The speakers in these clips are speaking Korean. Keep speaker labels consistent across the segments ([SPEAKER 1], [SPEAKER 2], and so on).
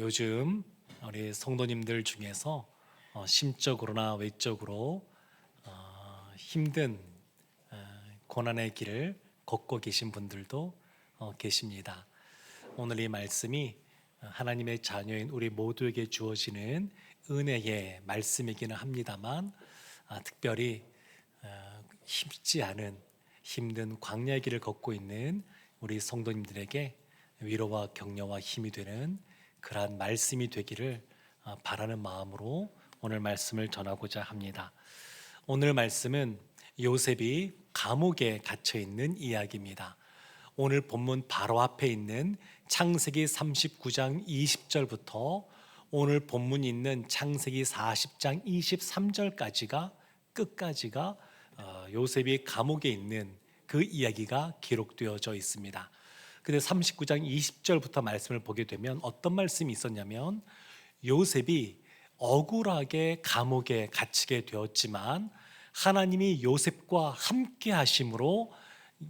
[SPEAKER 1] 요즘 우리 성도님들 중에서 심적으로나 외적으로 힘든 고난의 길을 걷고 계신 분들도 계십니다. 오늘 이 말씀이 하나님의 자녀인 우리 모두에게 주어지는 은혜의 말씀이기는 합니다만, 특별히 쉽지 않은 힘든 광야의 길을 걷고 있는 우리 성도님들에게 위로와 격려와 힘이 되는 그러한 말씀이 되기를 바라는 마음으로 오늘 말씀을 전하고자 합니다. 오늘 말씀은 요셉이 감옥에 갇혀 있는 이야기입니다. 오늘 본문 바로 앞에 있는 창세기 39장 20절부터 오늘 본문이 있는 창세기 40장 23절까지가 끝까지가 요셉이 감옥에 있는 그 이야기가 기록되어져 있습니다. 근데 39장 20절부터 말씀을 보게 되면 어떤 말씀이 있었냐면, 요셉이 억울하게 감옥에 갇히게 되었지만 하나님이 요셉과 함께 하심으로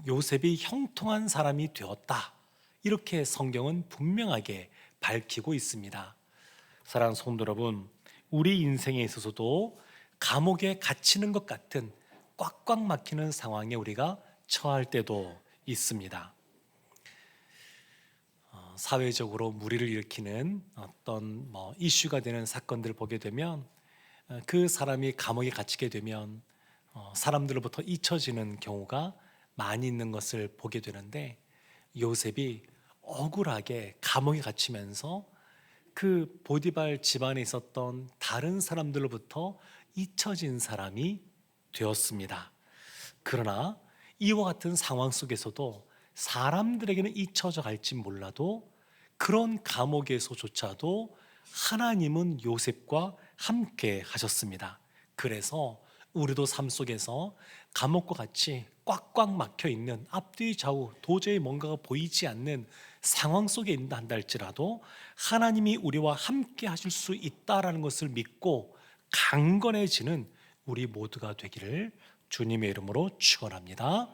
[SPEAKER 1] 요셉이 형통한 사람이 되었다, 이렇게 성경은 분명하게 밝히고 있습니다. 사랑하는 성도 여러분, 우리 인생에 있어서도 감옥에 갇히는 것 같은 꽉꽉 막히는 상황에 우리가 처할 때도 있습니다. 사회적으로 물의를 일으키는 어떤 이슈가 되는 사건들을 보게 되면 그 사람이 감옥에 갇히게 되면 사람들로부터 잊혀지는 경우가 많이 있는 것을 보게 되는데, 요셉이 억울하게 감옥에 갇히면서 그 보디발 집안에 있었던 다른 사람들로부터 잊혀진 사람이 되었습니다. 그러나 이와 같은 상황 속에서도 사람들에게는 잊혀져 갈지 몰라도 그런 감옥에서조차도 하나님은 요셉과 함께 하셨습니다. 그래서 우리도 삶 속에서 감옥과 같이 꽉꽉 막혀 있는, 앞뒤 좌우 도저히 뭔가가 보이지 않는 상황 속에 있다 한다 할지라도 하나님이 우리와 함께 하실 수 있다라는 것을 믿고 강건해지는 우리 모두가 되기를 주님의 이름으로 축원합니다.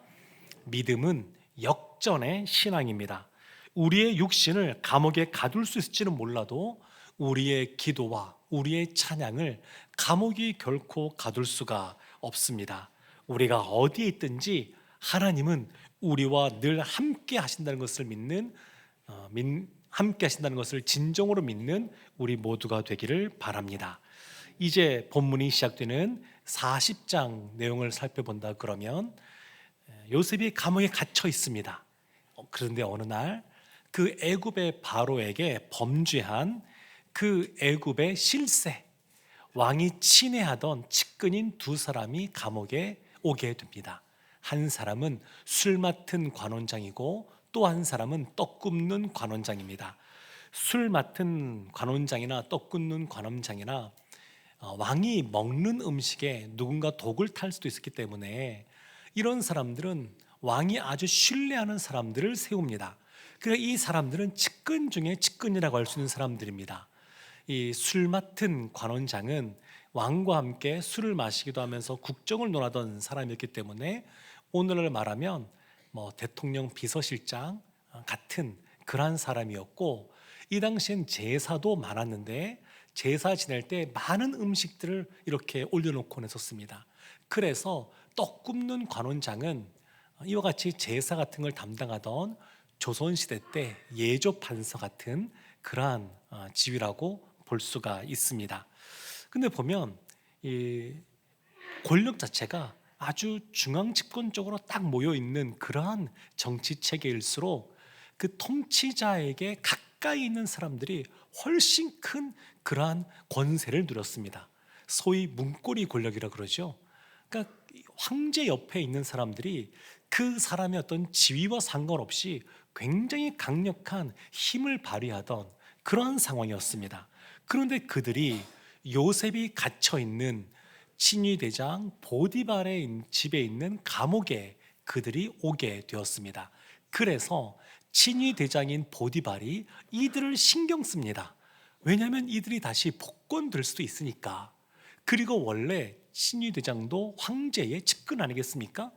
[SPEAKER 1] 믿음은 역전의 신앙입니다. 우리의 육신을 감옥에 가둘 수 있을지는 몰라도 우리의 기도와 우리의 찬양을 감옥이 결코 가둘 수가 없습니다. 우리가 어디에 있든지 하나님은 우리와 늘 함께 하신다는 것을 믿는, 함께 하신다는 것을 진정으로 믿는 우리 모두가 되기를 바랍니다. 이제 본문이 시작되는 40장 내용을 살펴본다 그러면, 요셉이 감옥에 갇혀 있습니다. 그런데 어느 날 그 애굽의 바로에게 범죄한 그 애굽의 실세, 왕이 친애하던 측근인 두 사람이 감옥에 오게 됩니다. 한 사람은 술 맡은 관원장이고 또 한 사람은 떡 굽는 관원장입니다. 술 맡은 관원장이나 떡 굽는 관원장이나 왕이 먹는 음식에 누군가 독을 탈 수도 있었기 때문에 이런 사람들은 왕이 아주 신뢰하는 사람들을 세웁니다. 그러니까 이 사람들은 측근 중에 측근이라고 할 수 있는 사람들입니다. 이 술 맡은 관원장은 왕과 함께 술을 마시기도 하면서 국정을 논하던 사람이었기 때문에 오늘날 말하면 대통령 비서실장 같은 그러한 사람이었고, 이 당시엔 제사도 많았는데 제사 지낼 때 많은 음식들을 이렇게 올려놓고 했었습니다. 그래서 떡 굽는 관원장은 이와 같이 제사 같은 걸 담당하던 조선시대 때 예조 판서 같은 그러한 지위라고 볼 수가 있습니다. 근데 보면 이 권력 자체가 아주 중앙 집권 쪽으로 딱 모여 있는 그러한 정치 체계일수록 그 통치자에게 가까이 있는 사람들이 훨씬 큰 그러한 권세를 누렸습니다. 소위 문고리 권력이라 그러죠. 그러니까 황제 옆에 있는 사람들이 그 사람의 어떤 지위와 상관없이 굉장히 강력한 힘을 발휘하던 그러한 상황이었습니다. 그런데 그들이 요셉이 갇혀 있는 친위대장 보디발의 집에 있는 감옥에 그들이 오게 되었습니다. 그래서 친위대장인 보디발이 이들을 신경 씁니다. 왜냐하면 이들이 다시 복권될 수도 있으니까. 그리고 원래 친위대장도 황제의 측근 아니겠습니까?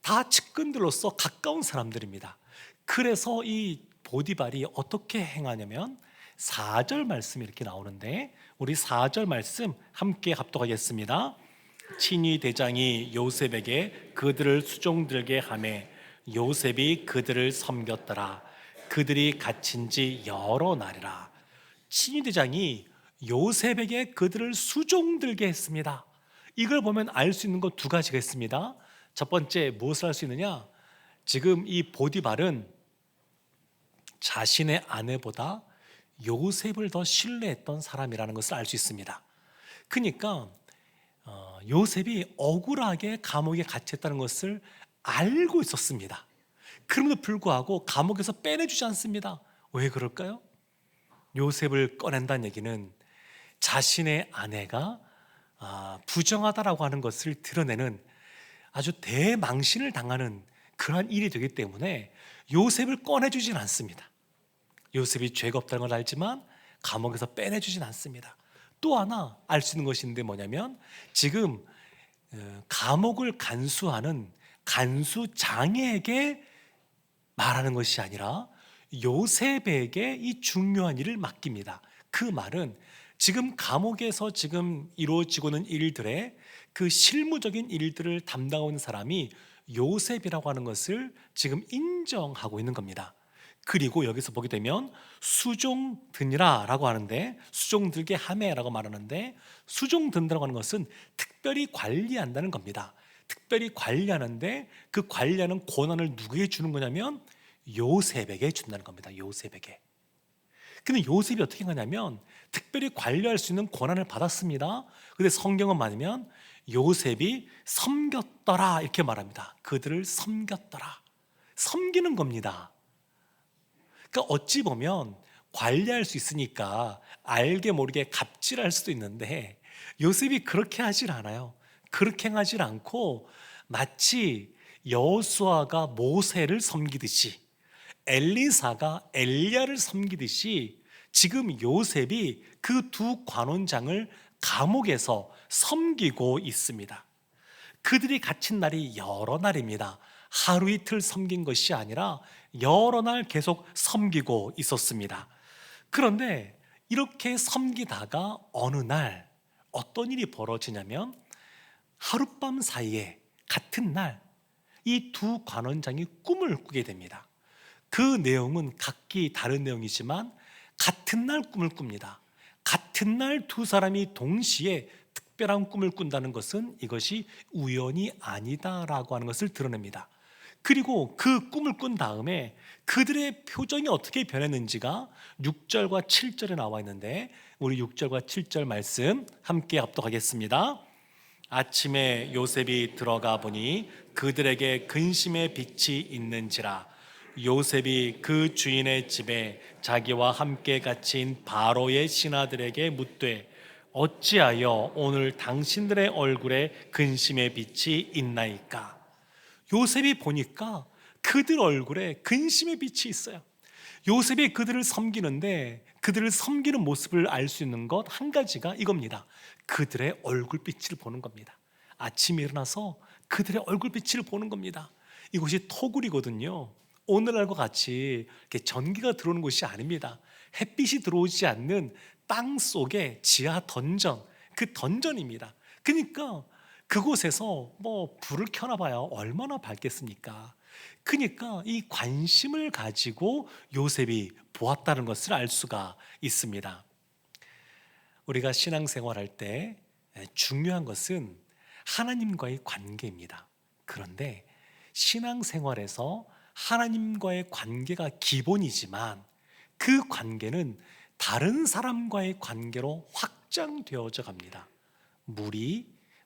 [SPEAKER 1] 다 측근들로서 가까운 사람들입니다. 그래서 이 보디발이 어떻게 행하냐면 4절 말씀이 이렇게 나오는데, 우리 4절 말씀 함께 합독하겠습니다. 친위 대장이 요셉에게 그들을 수종들게 하매 요셉이 그들을 섬겼더라. 그들이 갇힌 지 여러 날이라. 친위 대장이 요셉에게 그들을 수종들게 했습니다. 이걸 보면 알 수 있는 것 두 가지가 있습니다. 첫 번째, 무엇을 알 수 있느냐? 지금 이 보디발은 자신의 아내보다 요셉을 더 신뢰했던 사람이라는 것을 알 수 있습니다. 그러니까 요셉이 억울하게 감옥에 갇혔다는 것을 알고 있었습니다. 그럼에도 불구하고 감옥에서 빼내주지 않습니다. 왜 그럴까요? 요셉을 꺼낸다는 얘기는 자신의 아내가 부정하다라고 하는 것을 드러내는 아주 대망신을 당하는 그러한 일이 되기 때문에 요셉을 꺼내주진 않습니다. 요셉이 죄가 없다는 걸 알지만 감옥에서 빼내주진 않습니다. 또 하나 알 수 있는 것인데 뭐냐면, 지금 감옥을 간수하는 간수장에게 말하는 것이 아니라 요셉에게 이 중요한 일을 맡깁니다. 그 말은 지금 감옥에서 지금 이루어지고는 일들의 그 실무적인 일들을 담당하고 있는 사람이 요셉이라고 하는 것을 지금 인정하고 있는 겁니다. 그리고 여기서 보게 되면 수종드니라 라고 하는데, 수종들게 하매라고 말하는데, 수종든다라고 하는 것은 특별히 관리한다는 겁니다. 특별히 관리하는데 그 관리하는 권한을 누구에게 주는 거냐면 요셉에게 준다는 겁니다. 요셉에게. 근데 요셉이 어떻게 하냐면 특별히 관리할 수 있는 권한을 받았습니다. 근데 성경은 말하면 요셉이 섬겼더라 이렇게 말합니다. 그들을 섬겼더라. 섬기는 겁니다. 그러니까 어찌 보면 관리할 수 있으니까 알게 모르게 갑질할 수도 있는데, 요셉이 그렇게 하질 않아요. 그렇게 하질 않고 마치 여호수아가 모세를 섬기듯이, 엘리사가 엘리야를 섬기듯이 지금 요셉이 그 두 관원장을 감옥에서 섬기고 있습니다. 그들이 갇힌 날이 여러 날입니다. 하루 이틀 섬긴 것이 아니라 여러 날 계속 섬기고 있었습니다. 그런데 이렇게 섬기다가 어느 날 어떤 일이 벌어지냐면, 하룻밤 사이에 같은 날 이 두 관원장이 꿈을 꾸게 됩니다. 그 내용은 각기 다른 내용이지만 같은 날 꿈을 꿉니다. 같은 날 두 사람이 동시에 특별한 꿈을 꾼다는 것은 이것이 우연이 아니다라고 하는 것을 드러냅니다. 그리고 그 꿈을 꾼 다음에 그들의 표정이 어떻게 변했는지가 6절과 7절에 나와 있는데, 우리 6절과 7절 말씀 함께 합독하겠습니다. 아침에 요셉이 들어가 보니 그들에게 근심의 빛이 있는지라. 요셉이 그 주인의 집에 자기와 함께 갇힌 바로의 신하들에게 묻되, 어찌하여 오늘 당신들의 얼굴에 근심의 빛이 있나이까? 요셉이 보니까 그들 얼굴에 근심의 빛이 있어요. 요셉이 그들을 섬기는데 그들을 섬기는 모습을 알 수 있는 것 한 가지가 이겁니다. 그들의 얼굴빛을 보는 겁니다. 아침에 일어나서 그들의 얼굴빛을 보는 겁니다. 이곳이 토굴이거든요. 오늘날과 같이 이렇게 전기가 들어오는 곳이 아닙니다. 햇빛이 들어오지 않는 땅 속의 지하 던전, 그 던전입니다. 그러니까 그곳에서 뭐 불을 켜놔봐야 얼마나 밝겠습니까? 그러니까 이 관심을 가지고 요셉이 보았다는 것을 알 수가 있습니다. 우리가 신앙생활할 때 중요한 것은 하나님과의 관계입니다. 그런데 신앙생활에서 하나님과의 관계가 기본이지만 그 관계는 다른 사람과의 관계로 확장되어져 갑니다.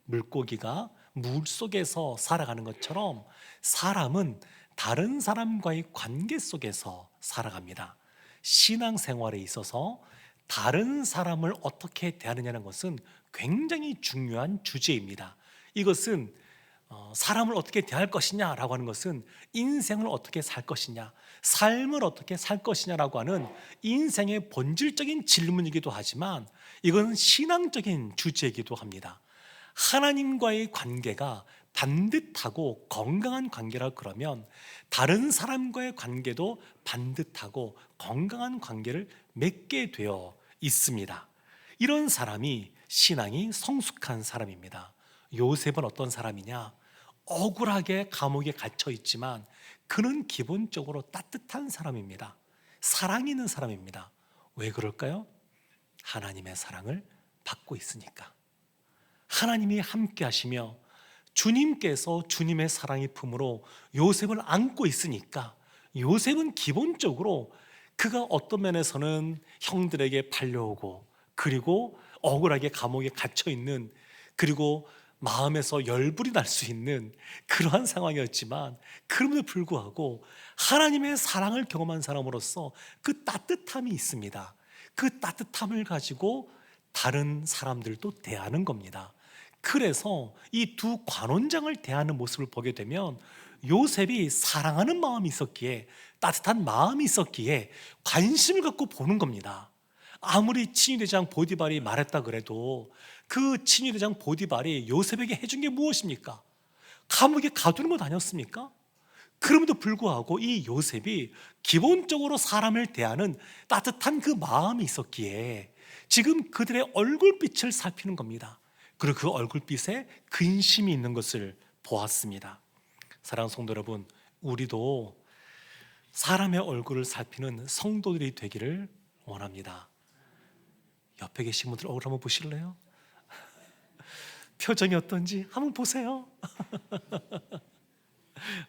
[SPEAKER 1] 물고기가 물속에서 살아가는 것처럼 사람은 다른 사람과의 관계 속에서 살아갑니다. 신앙생활에 있어서 다른 사람을 어떻게 대하느냐는 것은 굉장히 중요한 주제입니다. 이것은 사람을 어떻게 대할 것이냐라고 하는 것은 인생을 어떻게 살 것이냐, 삶을 어떻게 살 것이냐라고 하는 인생의 본질적인 질문이기도 하지만 이건 신앙적인 주제이기도 합니다. 하나님과의 관계가 반듯하고 건강한 관계라 그러면 다른 사람과의 관계도 반듯하고 건강한 관계를 맺게 되어 있습니다. 이런 사람이 신앙이 성숙한 사람입니다. 요셉은 어떤 사람이냐? 억울하게 감옥에 갇혀 있지만 그는 기본적으로 따뜻한 사람입니다. 사랑 있는 사람입니다. 왜 그럴까요? 하나님의 사랑을 받고 있으니까. 하나님이 함께 하시며 주님께서 주님의 사랑의 품으로 요셉을 안고 있으니까 요셉은 기본적으로 그가 어떤 면에서는 형들에게 팔려오고 그리고 억울하게 감옥에 갇혀 있는, 그리고 마음에서 열불이 날 수 있는 그러한 상황이었지만 그럼에도 불구하고 하나님의 사랑을 경험한 사람으로서 그 따뜻함이 있습니다. 그 따뜻함을 가지고 다른 사람들도 대하는 겁니다. 그래서 이 두 관원장을 대하는 모습을 보게 되면 요셉이 사랑하는 마음이 있었기에, 따뜻한 마음이 있었기에 관심을 갖고 보는 겁니다. 아무리 친위대장 보디발이 말했다 그래도 그 친위대장 보디발이 요셉에게 해준 게 무엇입니까? 감옥에 가두는 것 아니었습니까? 그럼에도 불구하고 이 요셉이 기본적으로 사람을 대하는 따뜻한 그 마음이 있었기에 지금 그들의 얼굴빛을 살피는 겁니다. 그리고 그 얼굴빛에 근심이 있는 것을 보았습니다. 사랑하는 성도 여러분, 우리도 사람의 얼굴을 살피는 성도들이 되기를 원합니다. 옆에 계신 분들 얼굴 한번 보실래요? 표정이 어떤지 한번 보세요.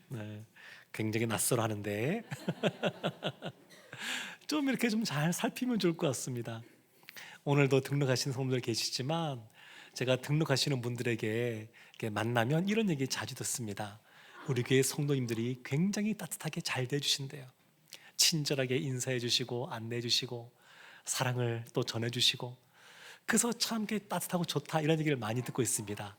[SPEAKER 1] 네, 굉장히 낯설어하는데 좀 이렇게 좀 잘 살피면 좋을 것 같습니다. 오늘도 등록하신 성도들 계시지만 제가 등록하시는 분들에게 이렇게 만나면 이런 얘기 자주 듣습니다. 우리 교회 성도님들이 굉장히 따뜻하게 잘 대해주신대요. 친절하게 인사해 주시고 안내해 주시고 사랑을 또 전해 주시고, 그래서 참 따뜻하고 좋다 이런 얘기를 많이 듣고 있습니다.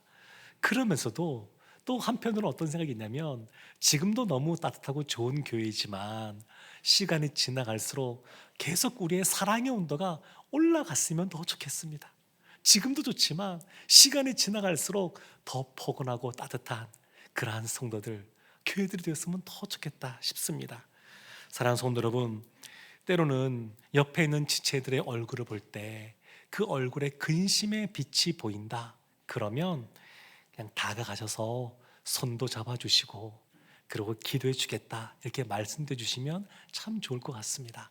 [SPEAKER 1] 그러면서도 또 한편으로는 어떤 생각이 있냐면 지금도 너무 따뜻하고 좋은 교회이지만 시간이 지나갈수록 계속 우리의 사랑의 온도가 올라갔으면 더 좋겠습니다. 지금도 좋지만 시간이 지나갈수록 더 포근하고 따뜻한 그러한 성도들, 교회들이 되었으면 더 좋겠다 싶습니다. 사랑하는 성도 여러분, 때로는 옆에 있는 지체들의 얼굴을 볼 때 그 얼굴에 근심의 빛이 보인다. 그러면 그냥 다가가셔서 손도 잡아주시고 그리고 기도해 주겠다 이렇게 말씀해 주시면 참 좋을 것 같습니다.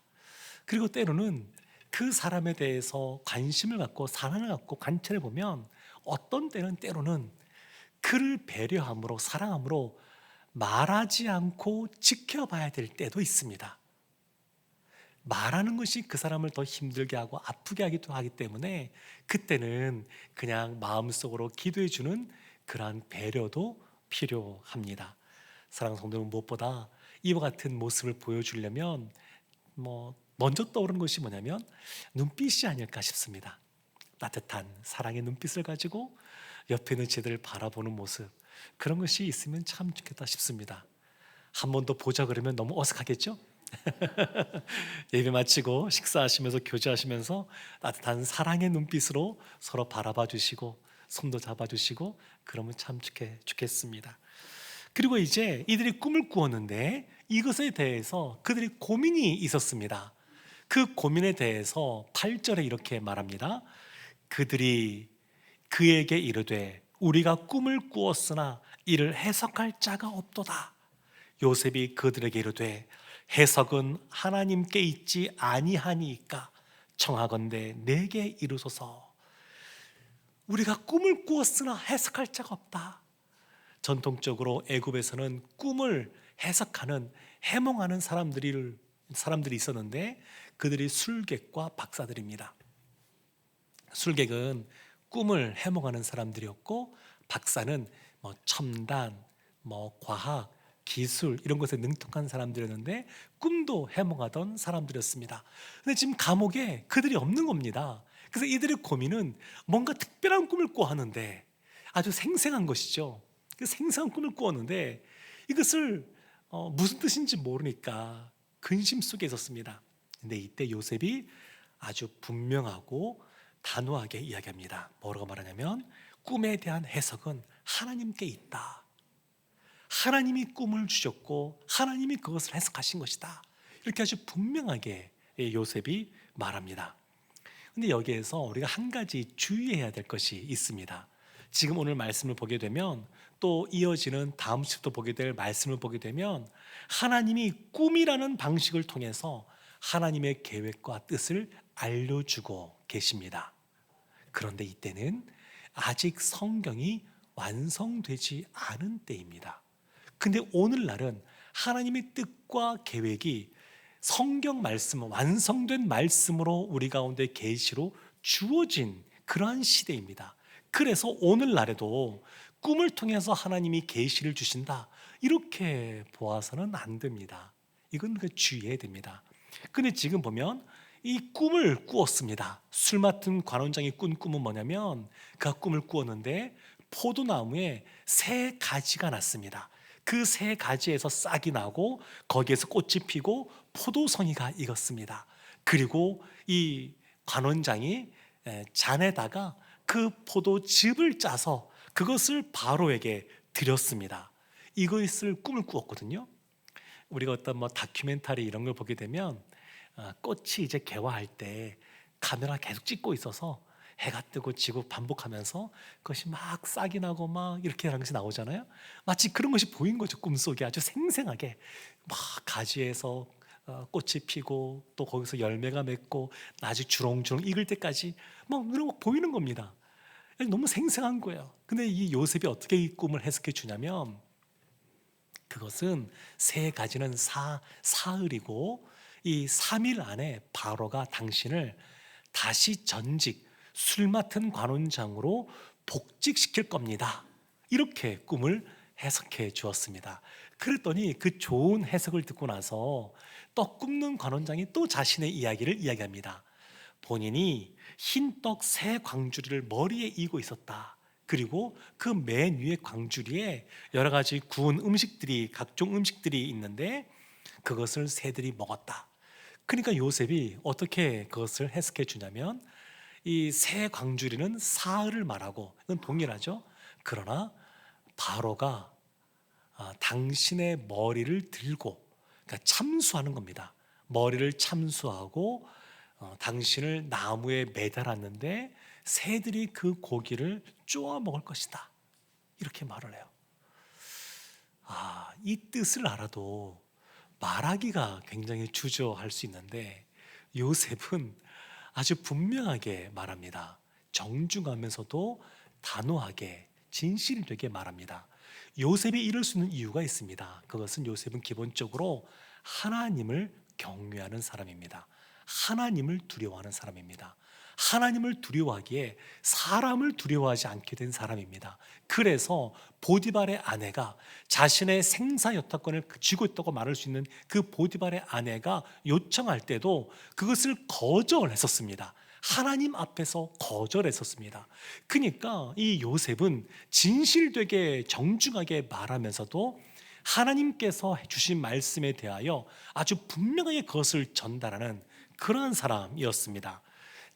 [SPEAKER 1] 그리고 때로는 그 사람에 대해서 관심을 갖고 사랑을 갖고 관찰해 보면 어떤 때로는 그를 배려함으로 사랑함으로 말하지 않고 지켜봐야 될 때도 있습니다. 말하는 것이 그 사람을 더 힘들게 하고 아프게 하기도 하기 때문에 그때는 그냥 마음속으로 기도해 주는 그러한 배려도 필요합니다. 사랑하는 성도 여러분, 무엇보다 이와 같은 모습을 보여주려면 먼저 떠오르는 것이 뭐냐면 눈빛이 아닐까 싶습니다. 따뜻한 사랑의 눈빛을 가지고 옆에 있는 제들을 바라보는 모습, 그런 것이 있으면 참 좋겠다 싶습니다. 한 번 더 보자 그러면 너무 어색하겠죠? 예배 마치고 식사하시면서 교제하시면서 따뜻한 사랑의 눈빛으로 서로 바라봐 주시고 손도 잡아 주시고 그러면 참 좋겠습니다. 그리고 이제 이들이 꿈을 꾸었는데 이것에 대해서 그들이 고민이 있었습니다. 그 고민에 대해서 8절에 이렇게 말합니다. 그들이 그에게 이르되 우리가 꿈을 꾸었으나 이를 해석할 자가 없도다. 요셉이 그들에게 이르되 해석은 하나님께 있지 아니하니까 청하건대 내게 이르소서. 우리가 꿈을 꾸었으나 해석할 자가 없다. 전통적으로 애굽에서는 꿈을 해석하는, 해몽하는 사람들이 있었는데 그들이 술객과 박사들입니다. 술객은 꿈을 해몽하는 사람들이었고 박사는 첨단, 과학, 기술 이런 것에 능통한 사람들이었는데 꿈도 해몽하던 사람들이었습니다. 근데 지금 감옥에 그들이 없는 겁니다. 그래서 이들의 고민은 뭔가 특별한 꿈을 꾸었는데 아주 생생한 것이죠. 그 생생한 꿈을 꾸었는데 이것을 무슨 뜻인지 모르니까 근심 속에 있었습니다. 근데 이때 요셉이 아주 분명하고 단호하게 이야기합니다. 뭐라고 말하냐면 꿈에 대한 해석은 하나님께 있다. 하나님이 꿈을 주셨고 하나님이 그것을 해석하신 것이다. 이렇게 아주 분명하게 요셉이 말합니다. 근데 여기에서 우리가 한 가지 주의해야 될 것이 있습니다. 지금 오늘 말씀을 보게 되면 또 이어지는 다음 주도 보게 될 말씀을 보게 되면 하나님이 꿈이라는 방식을 통해서 하나님의 계획과 뜻을 알려주고 계십니다. 그런데 이때는 아직 성경이 완성되지 않은 때입니다. 근데 오늘날은 하나님의 뜻과 계획이 성경 말씀, 완성된 말씀으로 우리 가운데 계시로 주어진 그러한 시대입니다. 그래서 오늘날에도 꿈을 통해서 하나님이 계시를 주신다, 이렇게 보아서는 안 됩니다. 이건 주의해야 됩니다. 근데 지금 보면 이 꿈을 꾸었습니다. 술 맡은 관원장이 꾼 꿈은 뭐냐면, 그 꿈을 꾸었는데 포도나무에 새 가지가 났습니다. 그 새 가지에서 싹이 나고 거기에서 꽃이 피고 포도송이가 익었습니다. 그리고 이 관원장이 잔에다가 그 포도즙을 짜서 그것을 바로에게 드렸습니다. 이것을 꿈을 꾸었거든요. 우리가 어떤 다큐멘터리 이런 걸 보게 되면 꽃이 이제 개화할 때 카메라 계속 찍고 있어서 해가 뜨고 지고 반복하면서 그것이 막 싹이 나고 막 이렇게 하는 것이 나오잖아요. 마치 그런 것이 보인 거죠. 꿈속에 아주 생생하게 막 가지에서 꽃이 피고 또 거기서 열매가 맺고 아주 주렁주렁 익을 때까지 막 이런 거 보이는 겁니다. 너무 생생한 거예요. 근데 이 요셉이 어떻게 이 꿈을 해석해 주냐면, 그것은 세 가지는 사흘이고 이 3일 안에 바로가 당신을 다시 전직 술 맡은 관원장으로 복직시킬 겁니다. 이렇게 꿈을 해석해 주었습니다. 그랬더니 그 좋은 해석을 듣고 나서 떡 굽는 관원장이 또 자신의 이야기를 이야기합니다. 본인이 흰떡 세 광주리를 머리에 이고 있었다. 그리고 그 맨 위에 광주리에 여러 가지 구운 음식들이, 각종 음식들이 있는데 그것을 새들이 먹었다. 그러니까 요셉이 어떻게 그것을 해석해 주냐면, 이 새 광주리는 사흘을 말하고, 이건 동일하죠. 그러나 바로가 당신의 머리를 들고, 그러니까 참수하는 겁니다. 머리를 참수하고 당신을 나무에 매달았는데 새들이 그 고기를 쪼아 먹을 것이다, 이렇게 말을 해요. 이 뜻을 알아도 말하기가 굉장히 주저할 수 있는데 요셉은 아주 분명하게 말합니다. 정중하면서도 단호하게 진실되게 말합니다. 요셉이 이럴 수 있는 이유가 있습니다. 그것은 요셉은 기본적으로 하나님을 경외하는 사람입니다. 하나님을 두려워하는 사람입니다. 하나님을 두려워하기에 사람을 두려워하지 않게 된 사람입니다. 그래서 보디발의 아내가 자신의 생사 여타권을 쥐고 있다고 말할 수 있는 그 보디발의 아내가 요청할 때도 그것을 거절했었습니다. 하나님 앞에서 거절했었습니다. 그러니까 이 요셉은 진실되게 정중하게 말하면서도 하나님께서 주신 말씀에 대하여 아주 분명하게 그것을 전달하는 그러한 사람이었습니다.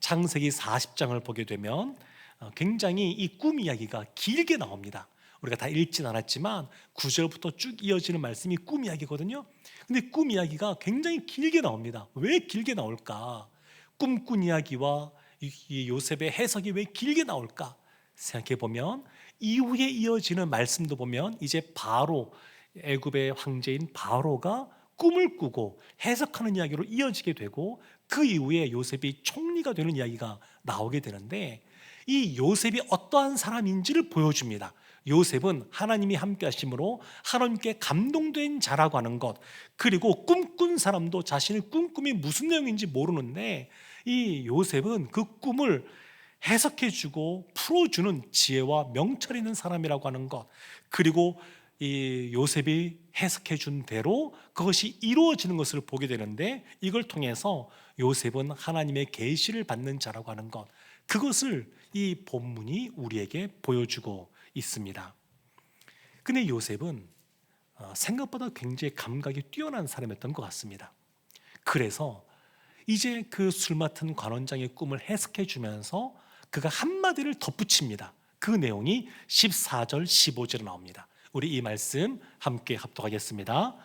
[SPEAKER 1] 창세기 40장을 보게 되면 굉장히 이 꿈 이야기가 길게 나옵니다. 우리가 다 읽진 않았지만 9절부터 쭉 이어지는 말씀이 꿈 이야기거든요. 근데 꿈 이야기가 굉장히 길게 나옵니다. 왜 길게 나올까? 꿈꾼 이야기와 이 요셉의 해석이 왜 길게 나올까 생각해 보면, 이후에 이어지는 말씀도 보면 이제 바로, 애굽의 황제인 바로가 꿈을 꾸고 해석하는 이야기로 이어지게 되고, 그 이후에 요셉이 총리가 되는 이야기가 나오게 되는데, 이 요셉이 어떠한 사람인지를 보여줍니다. 요셉은 하나님이 함께 하심으로 하나님께 감동된 자라고 하는 것, 그리고 꿈꾼 사람도 자신의 꿈이 무슨 내용인지 모르는데 이 요셉은 그 꿈을 해석해주고 풀어주는 지혜와 명철 있는 사람이라고 하는 것, 그리고 이 요셉이 해석해 준 대로 그것이 이루어지는 것을 보게 되는데, 이걸 통해서 요셉은 하나님의 계시를 받는 자라고 하는 것, 그것을 이 본문이 우리에게 보여주고 있습니다. 근데 요셉은 생각보다 굉장히 감각이 뛰어난 사람이었던 것 같습니다. 그래서 이제 그 술 맡은 관원장의 꿈을 해석해 주면서 그가 한마디를 덧붙입니다. 그 내용이 14절 15절에 나옵니다. 우리 이 말씀 함께 합독하겠습니다.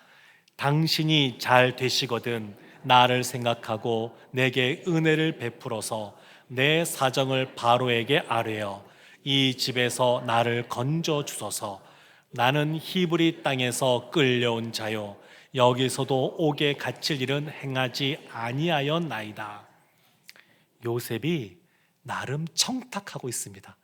[SPEAKER 1] 당신이 잘 되시거든 나를 생각하고 내게 은혜를 베풀어서 내 사정을 바로에게 아뢰어 이 집에서 나를 건져 주소서. 나는 히브리 땅에서 끌려온 자요 여기서도 옥에 갇힐 일은 행하지 아니하였나이다. 요셉이 나름 청탁하고 있습니다.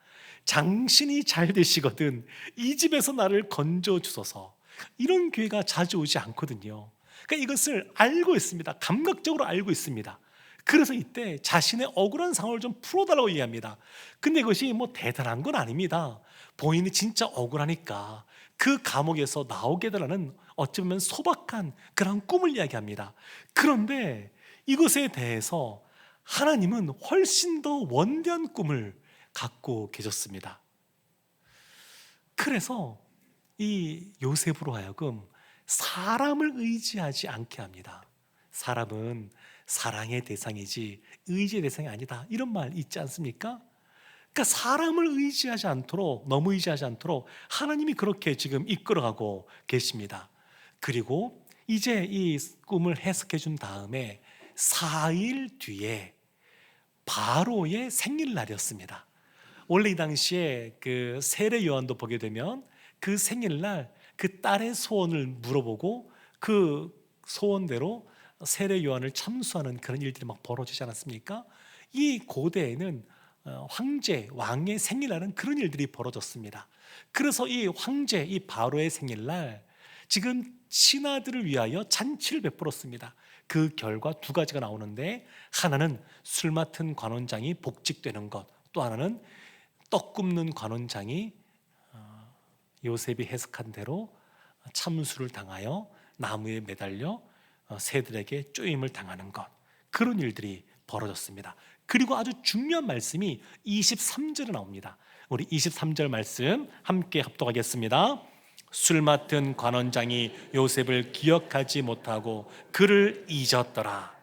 [SPEAKER 1] 당신이 잘 되시거든 이 집에서 나를 건져 주소서. 이런 기회가 자주 오지 않거든요. 그러니까 이것을 알고 있습니다. 감각적으로 알고 있습니다. 그래서 이때 자신의 억울한 상황을 좀 풀어달라고 얘기합니다. 근데 이것이 뭐 대단한 건 아닙니다. 본인이 진짜 억울하니까 그 감옥에서 나오게 되라는 어찌 보면 소박한 그런 꿈을 이야기합니다. 그런데 이것에 대해서 하나님은 훨씬 더 원대한 꿈을 갖고 계셨습니다. 그래서 이 요셉으로 하여금 사람을 의지하지 않게 합니다. 사람은 사랑의 대상이지 의지의 대상이 아니다. 이런 말 있지 않습니까? 그러니까 사람을 의지하지 않도록, 너무 의지하지 않도록 하나님이 그렇게 지금 이끌어가고 계십니다. 그리고 이제 이 꿈을 해석해 준 다음에 4일 뒤에 바로의 생일날이었습니다. 원래 이 당시에 그 세례 요한도 보게 되면 그 생일날 그 딸의 소원을 물어보고 그 소원대로 세례 요한을 참수하는 그런 일들이 막 벌어지지 않았습니까? 이 고대에는 황제, 왕의 생일날은 그런 일들이 벌어졌습니다. 그래서 이 황제, 이 바로의 생일날 지금 신하들을 위하여 잔치를 베풀었습니다. 그 결과 두 가지가 나오는데 하나는 술 맡은 관원장이 복직되는 것, 또 하나는 떡 굽는 관원장이 요셉이 해석한 대로 참수를 당하여 나무에 매달려 새들에게 쪼임을 당하는 것, 그런 일들이 벌어졌습니다. 그리고 아주 중요한 말씀이 23절에 나옵니다. 우리 23절 말씀 함께 합독하겠습니다. 술 맡은 관원장이 요셉을 기억하지 못하고 그를 잊었더라.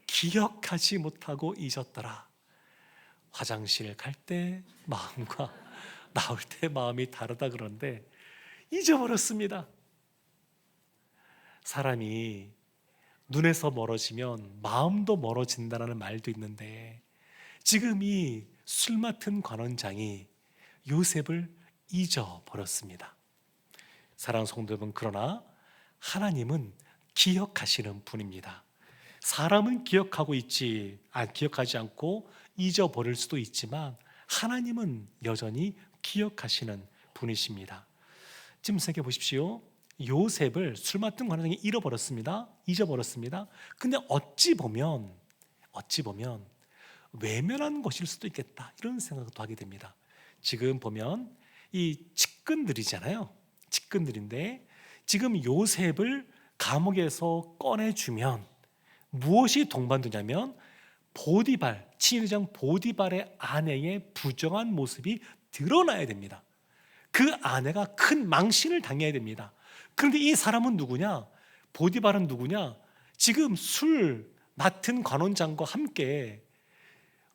[SPEAKER 1] 기억하지 못하고 잊었더라. 화장실 갈 때 마음과 나올 때 마음이 다르다 그러는데 잊어버렸습니다. 사람이 눈에서 멀어지면 마음도 멀어진다는 말도 있는데 지금 이 술 맡은 관원장이 요셉을 잊어버렸습니다. 사랑하는 성도 여러분, 그러나 하나님은 기억하시는 분입니다. 사람은 기억하지 않고 잊어버릴 수도 있지만 하나님은 여전히 기억하시는 분이십니다. 지금 생각해 보십시오. 요셉을 술 맡은 관원장이 잊어버렸습니다. 근데 어찌 보면 외면한 것일 수도 있겠다, 이런 생각도 하게 됩니다. 지금 보면 이 측근들이잖아요. 측근들인데 지금 요셉을 감옥에서 꺼내주면 무엇이 동반되냐면 친위장 보디발의 아내의 부정한 모습이 드러나야 됩니다. 그 아내가 큰 망신을 당해야 됩니다. 그런데 이 사람은 누구냐? 보디발은 누구냐? 지금 술 맡은 관원장과 함께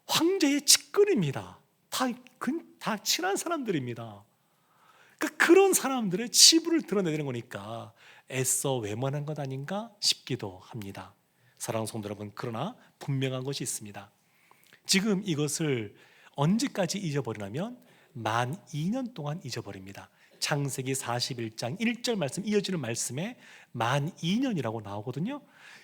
[SPEAKER 1] 황제의 측근입니다. 다 친한 사람들입니다. 그런 사람들의 치부를 드러내는 거니까 애써 외면한 것 아닌가 싶기도 합니다. 사랑하는 성도 여러분, 그러나 분명한 것이 있습니다. 지금 이것을 언제까지 잊어버리냐면 만 2년 동안 잊어버립니다. 창세기 41장 1절 말씀 이어지는 말씀에 만 2년이라고 나오거든요.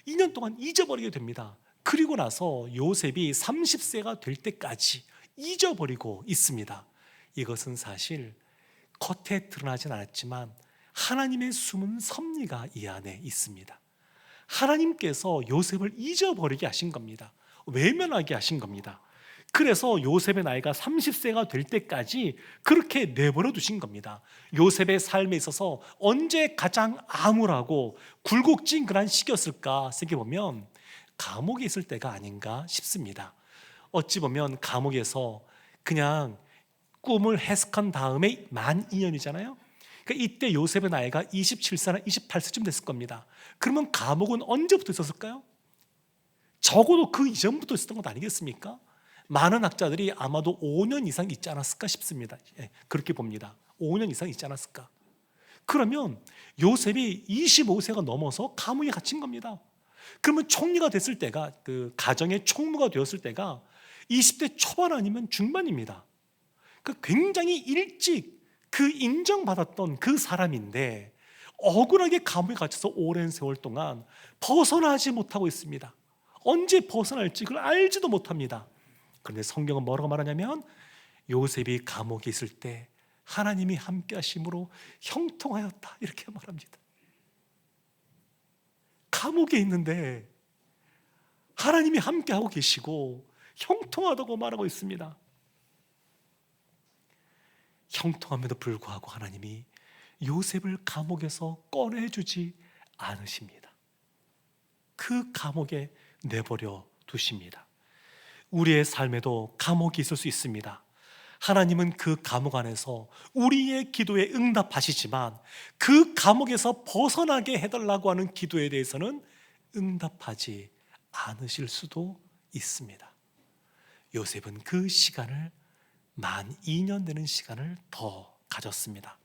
[SPEAKER 1] 2년 동안 잊어버리게 됩니다. 그리고 나서 요셉이 30세가 될 때까지 잊어버리고 있습니다. 이것은 사실 겉에 드러나진 않았지만 하나님의 숨은 섭리가 이 안에 있습니다. 하나님께서 요셉을 잊어버리게 하신 겁니다. 외면하게 하신 겁니다. 그래서 요셉의 나이가 30세가 될 때까지 그렇게 내버려 두신 겁니다. 요셉의 삶에 있어서 언제 가장 암울하고 굴곡진근한 시기였을까 생각해보면 감옥에 있을 때가 아닌가 싶습니다. 어찌 보면 감옥에서 그냥 꿈을 해석한 다음에 만 2년이잖아요. 그러니까 이때 요셉의 나이가 27세나 28세쯤 됐을 겁니다. 그러면 감옥은 언제부터 있었을까요? 적어도 그 이전부터 있었던 것 아니겠습니까? 많은 학자들이 아마도 5년 이상 있지 않았을까 싶습니다. 그렇게 봅니다. 5년 이상 있지 않았을까? 그러면 요셉이 25세가 넘어서 감옥에 갇힌 겁니다. 그러면 총리가 됐을 때가, 그 가정의 총무가 되었을 때가 20대 초반 아니면 중반입니다. 굉장히 일찍 그 인정받았던 그 사람인데 억울하게 감옥에 갇혀서 오랜 세월 동안 벗어나지 못하고 있습니다. 언제 벗어날지 그걸 알지도 못합니다. 그런데 성경은 뭐라고 말하냐면 요셉이 감옥에 있을 때 하나님이 함께 하심으로 형통하였다, 이렇게 말합니다. 감옥에 있는데 하나님이 함께하고 계시고 형통하다고 말하고 있습니다. 형통함에도 불구하고 하나님이 요셉을 감옥에서 꺼내주지 않으십니다. 그 감옥에 내버려 두십니다. 우리의 삶에도 감옥이 있을 수 있습니다. 하나님은 그 감옥 안에서 우리의 기도에 응답하시지만 그 감옥에서 벗어나게 해달라고 하는 기도에 대해서는 응답하지 않으실 수도 있습니다. 요셉은 그 시간을 만 2년 되는 시간을 더 가졌습니다.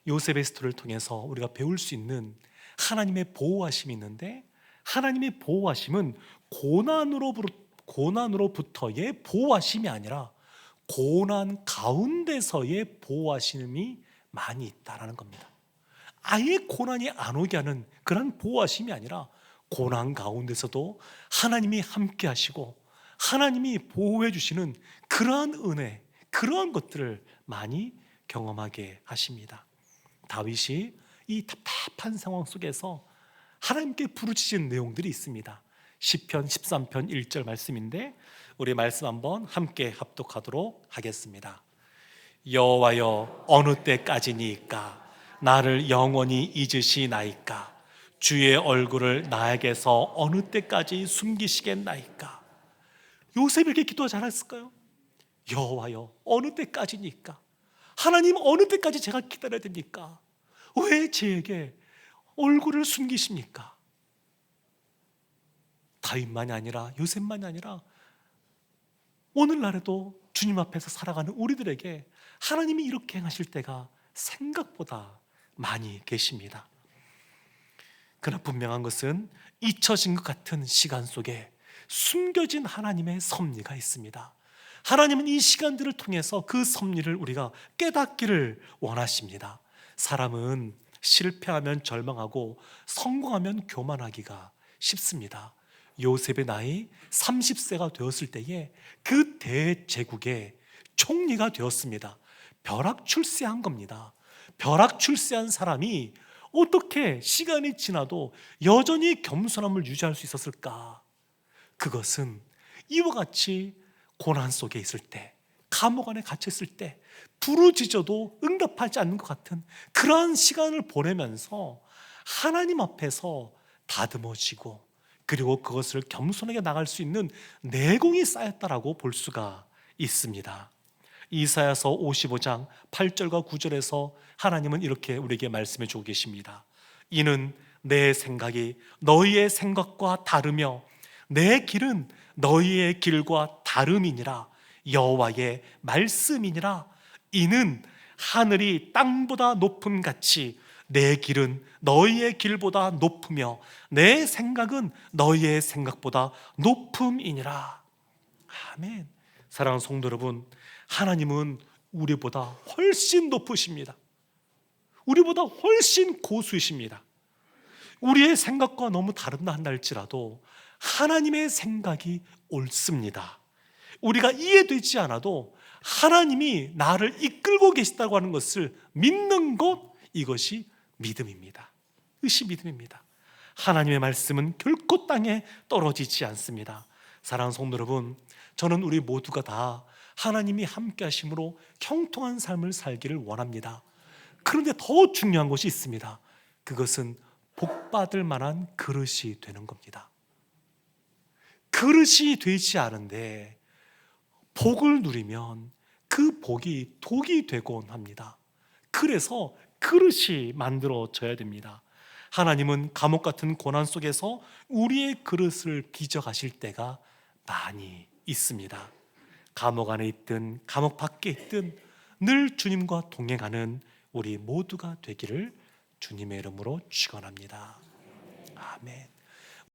[SPEAKER 1] 요셉의 스토리를 통해서 우리가 배울 수 있는 하나님의 보호하심이 있는데, 하나님의 보호하심은 고난으로부터의 보호하심이 아니라 고난 가운데서의 보호하심이 많이 있다라는 겁니다. 아예 고난이 안 오게 하는 그런 보호하심이 아니라 고난 가운데서도 하나님이 함께 하시고 하나님이 보호해 주시는 그러한 은혜, 그러한 것들을 많이 경험하게 하십니다. 다윗이 이 답답한 상황 속에서 하나님께 부르짖은 내용들이 있습니다. 시편 13편 1절 말씀인데 우리 말씀 한번 함께 합독하도록 하겠습니다. 여호와여, 어느 때까지니까 나를 영원히 잊으시나이까? 주의 얼굴을 나에게서 어느 때까지 숨기시겠나이까? 요셉이 이렇게 기도가 잘했을까요? 여호와여, 어느 때까지니까? 하나님, 어느 때까지 제가 기다려야 됩니까? 왜 제게 얼굴을 숨기십니까? 다윗만이 아니라, 요셉만이 아니라 오늘날에도 주님 앞에서 살아가는 우리들에게 하나님이 이렇게 행하실 때가 생각보다 많이 계십니다. 그러나 분명한 것은 잊혀진 것 같은 시간 속에 숨겨진 하나님의 섭리가 있습니다. 하나님은 이 시간들을 통해서 그 섭리를 우리가 깨닫기를 원하십니다. 사람은 실패하면 절망하고 성공하면 교만하기가 쉽습니다. 요셉의 나이 30세가 되었을 때에 그 대제국의 총리가 되었습니다. 벼락 출세한 겁니다. 벼락 출세한 사람이 어떻게 시간이 지나도 여전히 겸손함을 유지할 수 있었을까? 그것은 이와 같이 고난 속에 있을 때, 감옥 안에 갇혔을 때 부르짖어도 응답하지 않는 것 같은 그러한 시간을 보내면서 하나님 앞에서 다듬어지고, 그리고 그것을 겸손하게 나갈 수 있는 내공이 쌓였다라고 볼 수가 있습니다. 이사야서 55장 8절과 9절에서 하나님은 이렇게 우리에게 말씀해 주고 계십니다. 이는 내 생각이 너희의 생각과 다르며 내 길은 너희의 길과 다름이니라. 여호와의 말씀이니라. 이는 하늘이 땅보다 높음 같이 내 길은 너희의 길보다 높으며 내 생각은 너희의 생각보다 높음이니라. 아멘. 사랑하는 성도 여러분, 하나님은 우리보다 훨씬 높으십니다. 우리보다 훨씬 고수이십니다. 우리의 생각과 너무 다른다 한다 할지라도 하나님의 생각이 옳습니다. 우리가 이해되지 않아도 하나님이 나를 이끌고 계시다고 하는 것을 믿는 것, 이것이 믿음입니다. 이것이 믿음입니다. 하나님의 말씀은 결코 땅에 떨어지지 않습니다. 사랑하는 성도 여러분, 저는 우리 모두가 다 하나님이 함께 하심으로 형통한 삶을 살기를 원합니다. 그런데 더 중요한 것이 있습니다. 그것은 복받을 만한 그릇이 되는 겁니다. 그릇이 되지 않은데 복을 누리면 그 복이 독이 되곤 합니다. 그래서 그릇이 만들어져야 됩니다. 하나님은 감옥 같은 고난 속에서 우리의 그릇을 빚어가실 때가 많이 있습니다. 감옥 안에 있든 감옥 밖에 있든 늘 주님과 동행하는 우리 모두가 되기를 주님의 이름으로 축원합니다. 아멘.